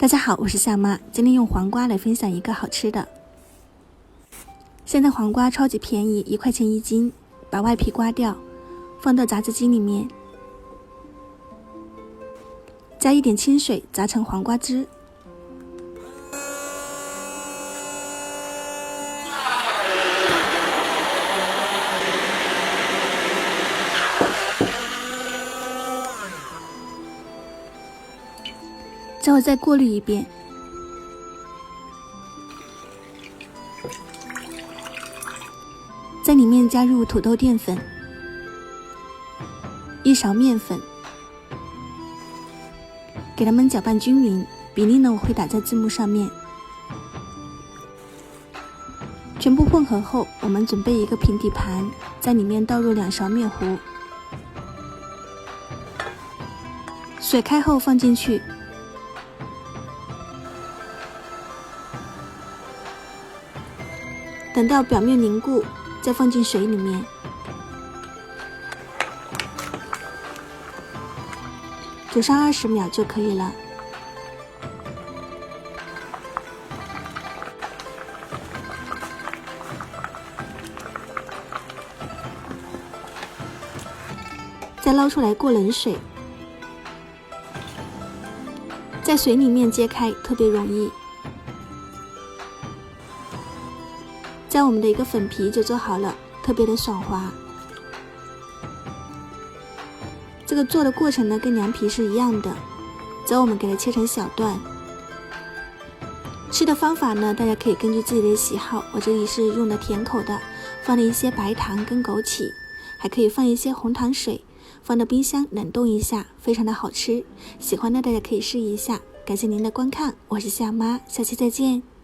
大家好，我是夏妈，今天用黄瓜来分享一个好吃的。现在黄瓜超级便宜，1块钱1斤，把外皮刮掉，放到榨汁机里面，加一点清水榨成黄瓜汁。之后再过滤一遍，在里面加入土豆淀粉、1勺面粉，给它们搅拌均匀，比例呢我会打在字幕上面。全部混合后，我们准备一个平底盘，在里面倒入2勺面糊，水开后放进去。等到表面凝固，再放进水里面，煮上20秒就可以了。再捞出来过冷水，在水里面揭开特别容易。这样我们的一个粉皮就做好了，特别的爽滑。这个做的过程呢跟凉皮是一样的，只要我们给它切成小段。吃的方法呢大家可以根据自己的喜好，我这里是用的甜口的，放了一些白糖跟枸杞，还可以放一些红糖水，放到冰箱冷冻一下，非常的好吃。喜欢的大家可以试一下。感谢您的观看，我是夏妈，下期再见。